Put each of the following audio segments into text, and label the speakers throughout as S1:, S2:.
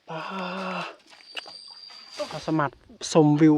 S1: ปาสมัครชมวิว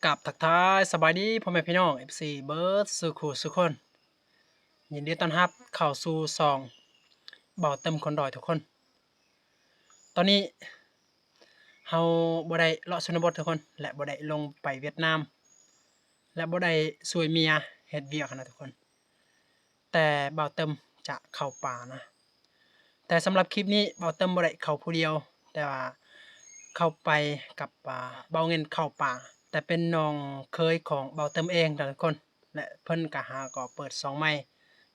S1: กับทักทายสบายดีพ่อแม่พี่น้อง FC เบิร์ดสุขุสุขคนยินดีต้อนรับเข้าสู่ซองบ่าวเต็มคนดอยทุกคนตอนนี้เฮาบ่ได้เลาะชนบททุกคนและบ่ได้ลงไปเวียดนามและบ่ได้ช่วยเมียเฮ็ดเวียกนะทุกคนแต่บ่าวเต็มจะเข้าป่านะแต่สำหรับคลิปนี้บ่าวเต็มบ่ได้เข้าผู้เดียวแต่ว่าเข้าไปกับเบาเงินเข้าป่าแต่เป็นน้องเคยของเบาเติมเองทุกคนและเพิ่นก็ก็เปิด2ใหม่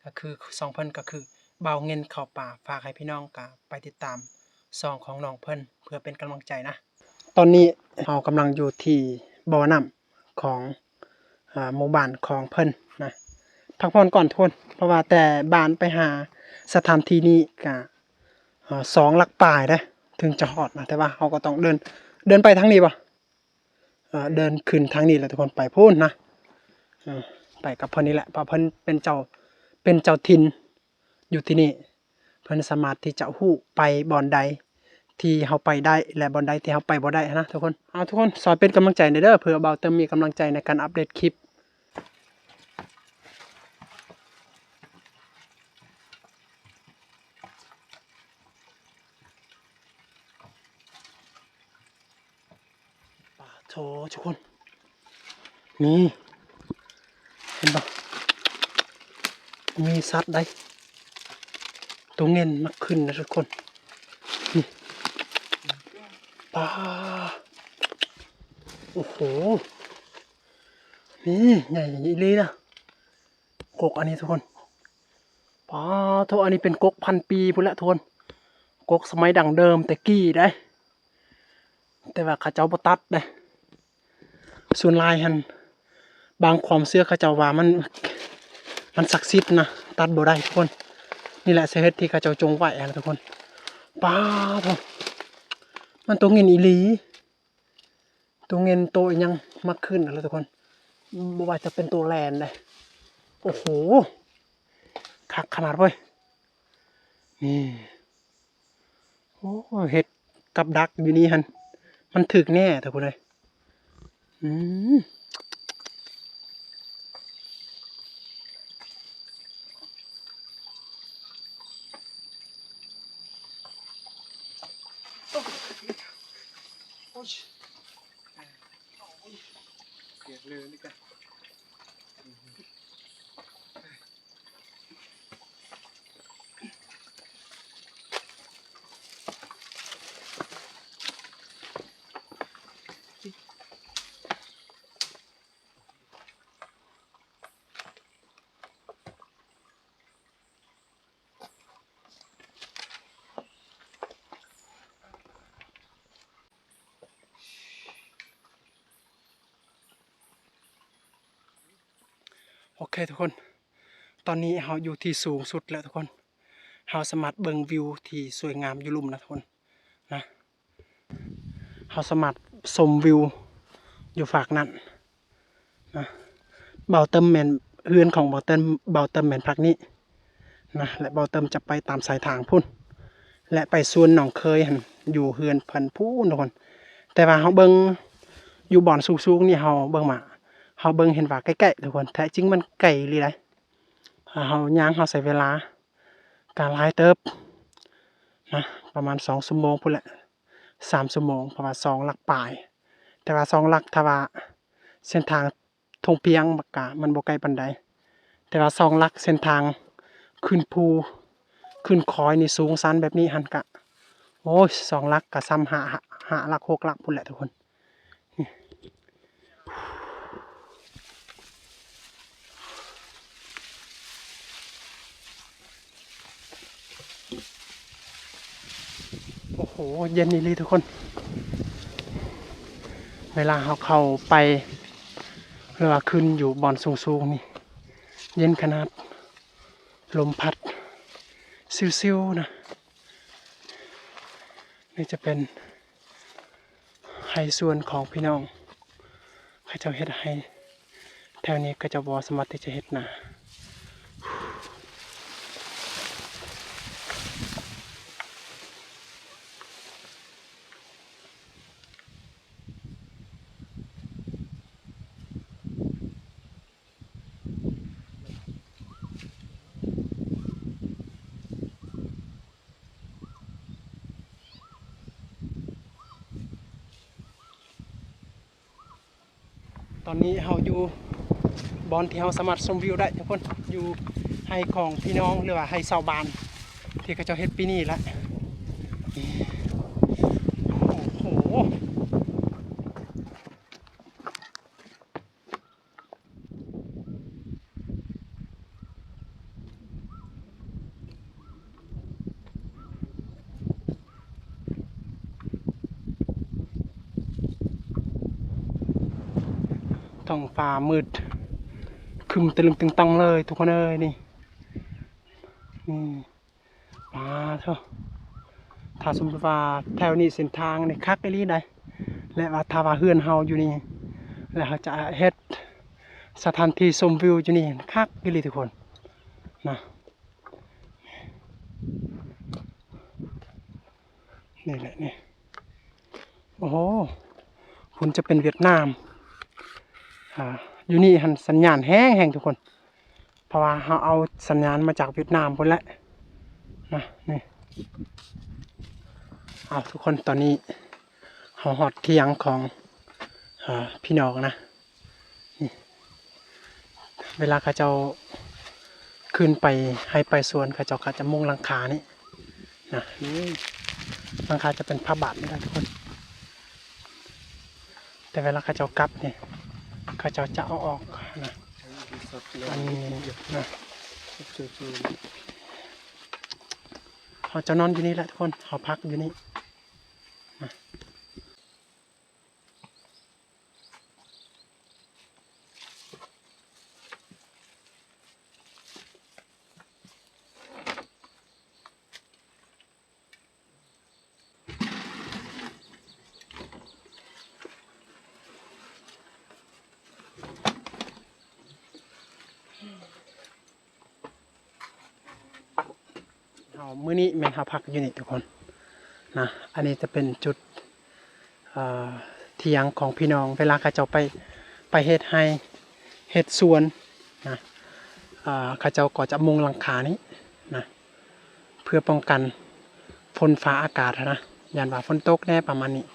S1: ก็คือ2เพิ่นก็คือเบาเงินเข้าป่าฝากให้พี่น้องก็ไปติดตาม2ของน้องเพิ่นเพื่อเป็นกำลังใจนะตอนนี้เรากำลังอยู่ที่บ่อน้ำของหมู่บ้านของเพิ่นนะพักผ่อนก่อนทุกคนเพราะว่าแต่บ้านไปหาสถานที่นี้ก็2 ลักปลายเด้ถึงจะฮอดนะแต่ว่าเราก็ต้องเดินไปทางนี้บ่เดินขึ้นทางนี้แหละทุกคนไปพูนนะไปกับเพิ่นนี่แหละเพราะเพิ่นเป็นเจ้าถิ่นอยู่ที่นี่เพิ่นสามารถที่จะฮู้ไปบ่อนใดที่เฮาไปได้และบ่อนใดที่เฮาไปบ่ได้นะทุกคนเอาทุกคนสอนเป็นกำลังใจหน่อยเด้อเพื่อเบาเติมมีกำลังใจในการอัปเดตคลิปป่าโถทุกคนนี่เห็นบ่มีสัตว์ได้ตัวเงินมาขึ้นนะทุกคนนี่ปลาโอ้โหนี่ใหญ่อีหลีนะกกอันนี้ทุกคนปลาทุกอันนี้เป็นกก1,000 ปีพุ่นละทุกคนกกสมัยดั้งเดิมแต่กี้ได้แต่ว่าเขาเจ้าบ่ตัดได้ส่วนลายหันบางความเชื่อเขาเจ้าว่ามันศักดิ์สิทธิ์นะตัดบ่ได้ทุกคนนี่แหละสาเหตุที่เขาเจ้าจงไว้นะทุกคนปลาทุกมันตัวเงินอีหลีตัวเงินโตยังมาขึ้นนะทุกคนบ่ว่าจะเป็นตัวแลนเลยโอ้โหคักขนาดเว้ยนี่โอ้เห็ดกับดักอยู่นี่ฮันมันถึกแน่ทุกคนเลยเปียกเลยนี่กัน โอเคทุกคนตอนนี้เราอยู่ที่สูงสุดแล้วทุกคนเราสามารถเบิ่งวิวที่สวยงามอยู่ลุ่มนะทุกคนนะเราสามารถชมวิวอยู่ฝากนั้นนะเบาเติมแมนเฮือนของเบาเติมแมนพักนี้นะและเบาเติมจะไปตามสายทางพุ่นและไปส่วนหนองเคยหันอยู่เฮือนเพิ่นพูนทุกคนแต่ว่าเราเบิ่งอยู่บ่อนสูงๆนี่เราเบิ่งมาเราเบิ่งเห็นว่าใกล้ๆทุกคนแท้จริงมันไกลเลยได้เราย่างเราใช้เวลาการหลายเติบนะประมาณ2 ชั่วโมงพุ่นแหละ3 ชั่วโมงประมาณ2 ลักปลายแต่ว่า2 ลักถ้าว่าเส้นทางทงเพียงบักกะมันบ่ไกลปานใดแต่ว่า2 ลักเส้นทางขึ้นภูขึ้นคอยนี่สูงชันแบบนี้หันกะโอ้ย2 ลักกะซ้ำ5 ลัก6 ลักพุ่นแหละทุกคนโอ้โหเย็นนี่เลยทุกคนเวลาเราเข้าไปหรือว่าขึ้นอยู่บอนสูงๆนี่เย็นขนาดลมพัดซิวๆนะนี่จะเป็นไฮส่วนของพี่น้องเขาเจ้าเฮ็ดให้แถวนี้ก็จะบ่สามารถที่จะเฮ็ดนาตอนนี้เราอยู่บอนที่เราสามารถชมวิวได้ทุกคนอยู่ให้ของพี่น้องหรือว่าให้ชาวบ้านที่เขาเจ้าเฮ็ดปีนี้ละโอ้โหท้องฟ้ามืดครึมตะลึงตึงตังเลยทุกคนเอ้ยนี่มาเถอะถ้าสมมติว่าแถวนี้เส้นทางนี่คักอีหลีได้และว่าถ้าว่าเฮือนเฮาอยู่นี่แล้วเขาจะเฮ็ดสถานที่ชมวิวอยู่นี่คักอีหลีทุกคนนะนี่แหละนี่โอ้โหคุณจะเป็นเวียดนามอยู่นี่หันสัญญาณแห้งทุกคนเพราะว่าเขาเอาสัญญาณมาจากเวียดนามพุ่นแหละนะนี่เอาทุกคนตอนนี้เขาฮอดเที่ยงของพี่น้องนะนี่เวลาเขาเจ้าขึ้นไปให้ไปสวนเขาเจ้าก็จะมุ่งหลังคานี่นะนี่หลังคาจะเป็นผ้าบาทไม่ได้ทุกคนแต่เวลาเขาเจ้ากลับเนี่ยเขาเจ้าจะเอาออกนะอันนี้นะเขาจะนอนอยู่นี่แหละทุกคนเขาพักอยู่นี่นะเอามื้อนี้แม่นเขาพักอยู่นี่ทุกคนนะอันนี้จะเป็นจุดเที่ยงของพี่น้องเวลาเขาเจ้าไปเฮ็ดให้เฮ็ดสวนนะเขาเจ้าก็จะมุงหลังคานี้นะเพื่อป้องกันฝนฟ้าอากาศนะยันว่าฝนตกแน่ประมาณนี้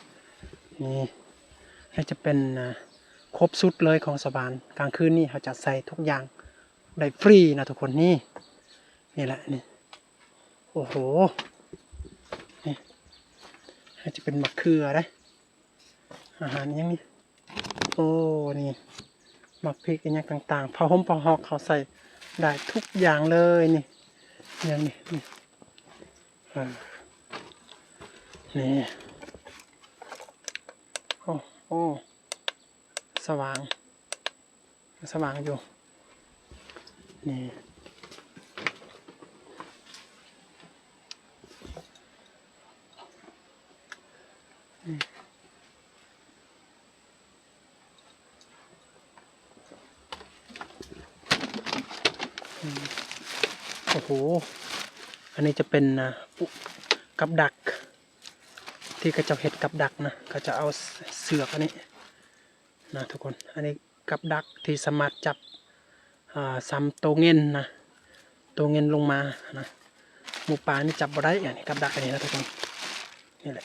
S1: นี่จะเป็นครบสุดเลยของสบานกลางคืนนี่เขาจะใส่ทุกอย่างได้ฟรีนะทุกคนนี่แหละนี่โอ้โหนี่จะเป็นมะเขือได้อาหารยังนี่โอ้นี่หมักพริกอย่างต่างๆผ้าห่มผ้าหอกเขาใส่ได้ทุกอย่างเลยนี่อย่างนี้นี่โอ้สว่างอยู่ นี่โอ้โหอันนี้จะเป็นกับดักที่กระเจ้าเห็ดกับดักนะก็จะเอาเสือกอันนี้นะทุกคนอันนี้กับดักที่สามารถจับซ้ำตัวเงินนะตัวเงินลงมานะหมูป่านี่จับบ่ได้อันนี้กับดักอันนี้นะทุกคนนี่แหละ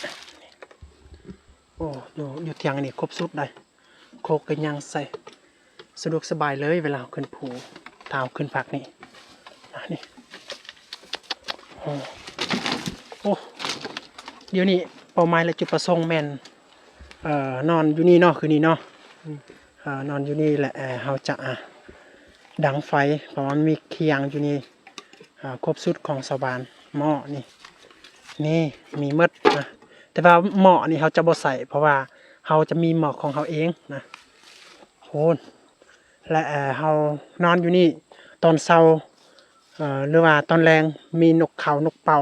S1: โอ้อยู่เทียงอันนี้ครบสุดได้โคกกันยังใส่สะดวกสบายเลยเวลาขึ้นภูเท้าขึ้นผักนี่นี่โอ้เดี๋ยวนี้เป้าหมายและจุดประสงค์แม่นนอนอยู่นี่เนาะคืนนี้เนาะนอนอยู่นี่แหละเราจะดังไฟเพราะมันมีเคียงอยู่นี่ครบสุดของชาวบ้านหม้อนี่มีมดนะแต่ว่าหม้อนี่เขาจะบ่ใส่เพราะว่าเขาจะมีหม้อของเขาเองนะโหและเขานอนอยู่นี่ตอนเช้าหรือว่าตอนแรงมีนกเขานกเป่า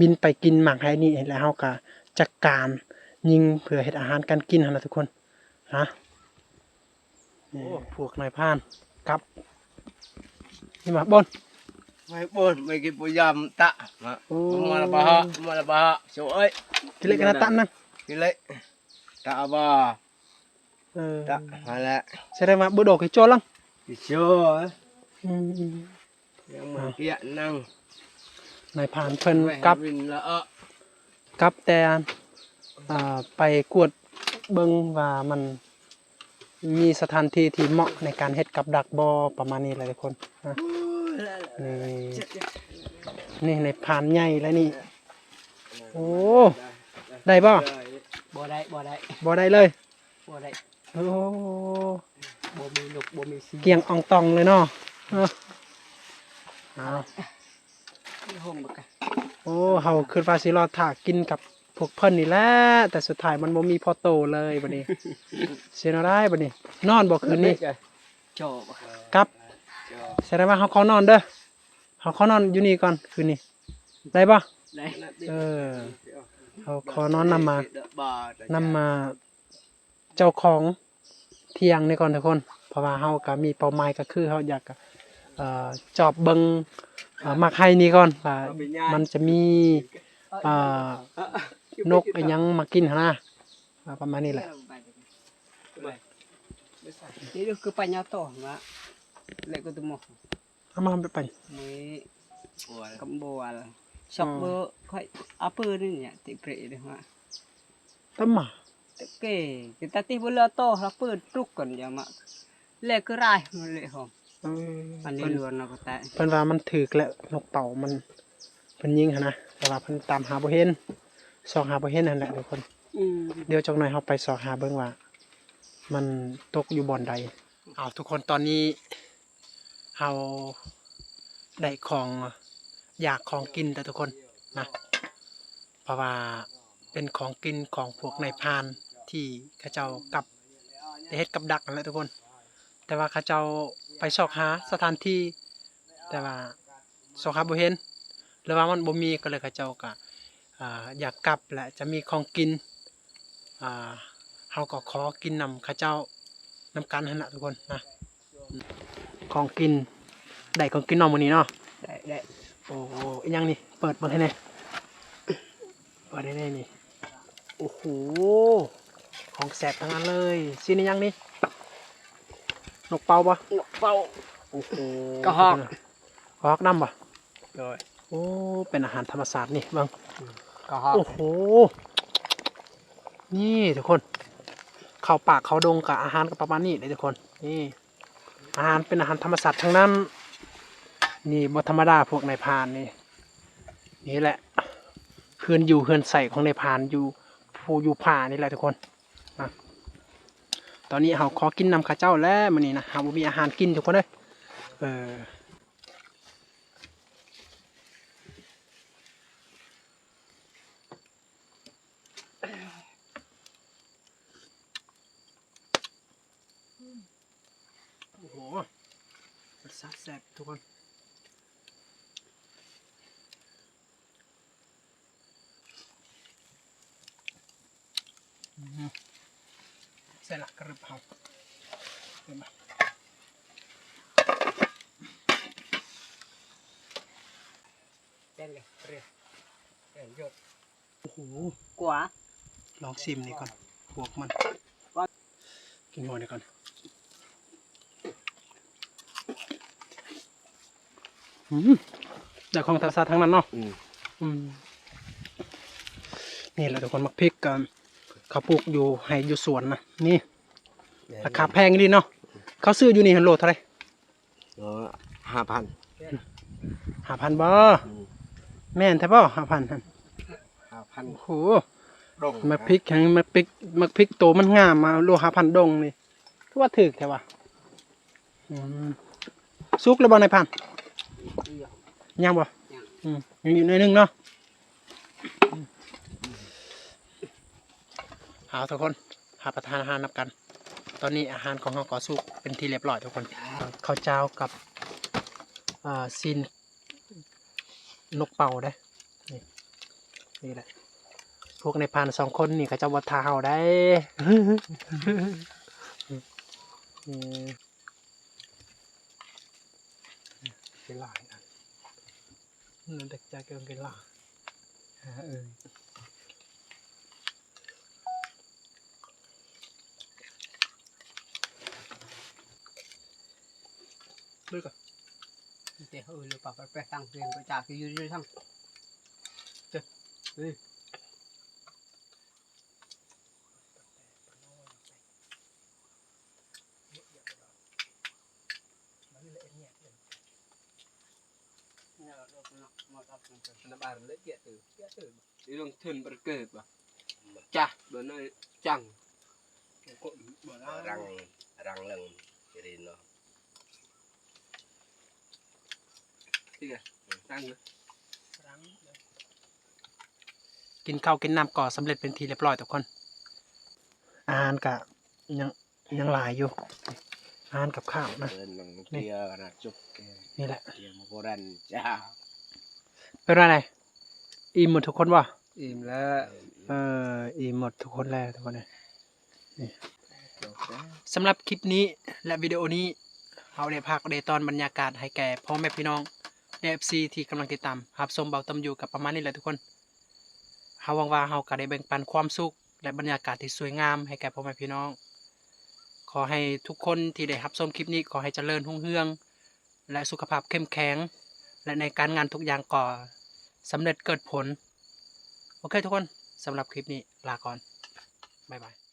S1: บินไปกินหมากให้นี่แล้วเขาก็จัดการยิงเพื่อเฮ็ดอาหารการกินนะทุกคนนะพวกนายพรานกับนี่มาบน
S2: ไม่บนไม่กินปุยามตะมาละบะโซ่ย
S1: กิเลกันตันนั่น
S2: กิเลตะบะตะมาละ
S1: แสดงว่าบุดอกให้โจลัง
S2: โซ่ยังมาเกียนั่ง
S1: นายพรานเพิ่นกับแต่ไปกวดเบิ่งว่ามันมีสถานที่ที่เหมาะในการเฮ็ดกับดักบ่ประมาณนี้แหละทุกคนนี่ในพานใหญ่แล้วนี่โอ้ได้บ่
S3: บ่ได้
S1: เลย
S3: บ่ได้
S1: โอ้
S3: บ่มีลูกบ่มีซี
S1: เกี่ยงอ่องตองเลยเนาะ
S3: ห้องบัก
S1: โอ้เฮาคิดว่าสิรอดถ้ากินกับพวกเพิ่นนี่แหละแต่สุดท้ายมันบ่มีพอโตเลยบัดนี้เสียได้บัดนี้นอนบ่คืนนี้
S3: จบ
S1: กับแสดงว่าเฮาขอนอนเด้อเฮาขอนอนอยู่นี่ก่อนคืนนี้ได้บ่
S3: ได้
S1: เฮาขอนอนนำมาเจ้าของเที่ยงนี่ก่อนทุกคนเพราะว่าเฮาก็มีเป้าหมายก็คือเฮาอยากจอบเบิ่งมักให้นี่ก่อนว่ามันจะมีนกอะไรยังมากินนะประมาณนี้แหละ
S3: นี่คือปัญญาโตนะเล็กก็ตัวหมก
S1: เอามาไป
S3: มีกับบัวช็อกเบอร์ค่อยอัปเปอร์นี่เนี่ยติเปรย์เลยฮะ
S1: ตั้มมา
S3: เก๋kita ti bola to apa truk kan ya mak le ke raiมันเลยหอมอันนี้ล้วนนะก็แต่
S1: เพิ่นว่ามันถึกแล้วนกเต่ามันเพิ่นยิงหั่นนะแต่ว่าเพิ่นตามหาบ่เห็นสองหาบ่เห็นนั่นแหละทุกคนเดี๋ยวจักหน่อยเฮาไปสอบหาเบิ่งว่ามันตกอยู่บ่อนใดทุกคนตอนนี้เฮาได้ของอยากของกินแต่ทุกคนนะเพราะว่าเป็นของกินของพวกนายพรานที่เขาเจ้ากับเฮ็ดกับดักนั่นแหละทุกคนแต่ว่าเขาเจ้าไปสอบหาสถานที่แต่ว่าสอบหาบ่เห็นหรือว่ามันบ่มีก็เลยเขาเจ้าก็อยากกลับแหละจะมีของกินเฮาก็ขอกินนำเขาเจ้านำกันหั่นน่ะทุกคนนะของกินได้ของกินเนาะมื้อนี้เนาะ
S3: ได้
S1: โอ้โหอีหยังนี่เปิดเบิ่งให้แน่เปิดให้แน่นี่โอ้โหของแสบทั้งนั้นเลยชิ้นนี้ยังนี่นกเป่าปะ
S3: นกเป่า
S1: โอ้โห
S3: กระห
S1: อกน้ำปะ
S3: เลย
S1: โอ้เป็นอาหารธรรมศาสตร์นี่บ้าง
S3: กระหอก
S1: โอ้โหนี่ทุกคนเข้าปากเข้าดงกับอาหารกับประมาณนี้เลยทุกคนนี่อาหารเป็นอาหารธรรมศาสตร์ทั้งนั้นนี่บ่ธรรมดาพวกนายพรานนี่แหละเฮือนอยู่เฮือนใส่ของนายพรานอยู่ผู้อยู่ป่านี่แหละทุกคนนะตอนนี้เราขอกินน้ำข้าเจ้าแล้วมื้อนี้นะเรามีอาหารกินทุกคนเลยโอ้โห สแซ่บทุกคนใส่ละกระเพราเห็นไหม
S3: เต้นเลยเรียเต้นหยด
S1: โอ้โห
S3: กว่า
S1: ลองชิมนี่ก่อนพวกมันกินหัวนี่ก่อนจากของธรรมชาติทั้งนั้นเนาะนี่แหละทุกคนมักพริกกันเขาปลูกอยู่ให้อยู่สวนนะนี่ราคาแพงดีเนาะเขาซื้ออยู่นี่ฮันโลเท่าไหร่
S2: 5,000
S1: 5,000บ่แม่นแท้บ่5,000หั่น
S2: 5,000
S1: โอ้โห
S2: ดง
S1: มักพริกแข็งมักพริกโตมันงามมาโล5,000ดงนี่คือว่าถูกแท้ว่ะสุกแล้วบ่ในพันยังบ่ยังอยู่ในนึงเนาะเอาทุกคนหาประทานอาหารนับกัน ตอนนี้อาหารของเราก็สุกเป็นที่เรียบร้อยทุกคนข้าวเจ้ากับซีนนกเป่าได้นี่แหละพวกในพาน2คนนี่ก็จะวัดทาเฮาได้ cái lại nó đặt ra cái lại được rồi
S3: เต้หรือเปล่าไปตั้งเรียนไปจากที่ยืนทั้งđi lông thuyền bật kề bà chà bữa nay chẳng
S2: răng lần cái đi nó
S3: đi kìa răng nữa
S1: กินข้าวกินน้ำก่อสำเร็จเป็นทีเรียบร้อยทุกคนอาหารกะยังหลายอยู่อาหารกับข้าวนะ
S2: lần kia là chụp
S1: นี่แหละ
S2: kia một cô đàn cha
S1: เป็นอะไรอิ่มหมดทุกคนวะ
S3: im là
S1: อิ่มหมดทุกคนแล้วทุกคนเลยนี่สำหรับคลิปนี้และวิดีโอนี้เราได้พากได้ตอนบรรยากาศให้แก่พ่อแม่พี่น้องใน FC ที่กำลังติดตามรับชมเบาตำอยู่กับประมาณนี้แหละทุกคนเฮาหวังว่าเฮาก็ได้แบ่งปันความสุขและบรรยากาศที่สวยงามให้แก่พ่อแม่พี่น้องขอให้ทุกคนที่ได้รับชมคลิปนี้ขอให้เจริญรุ่งเรืองและสุขภาพเข้มแข็งและในการงานทุกอย่างก็สำเร็จเกิดผลโอเคทุกคนสำหรับคลิปนี้ลาก่อนบ๊ายบาย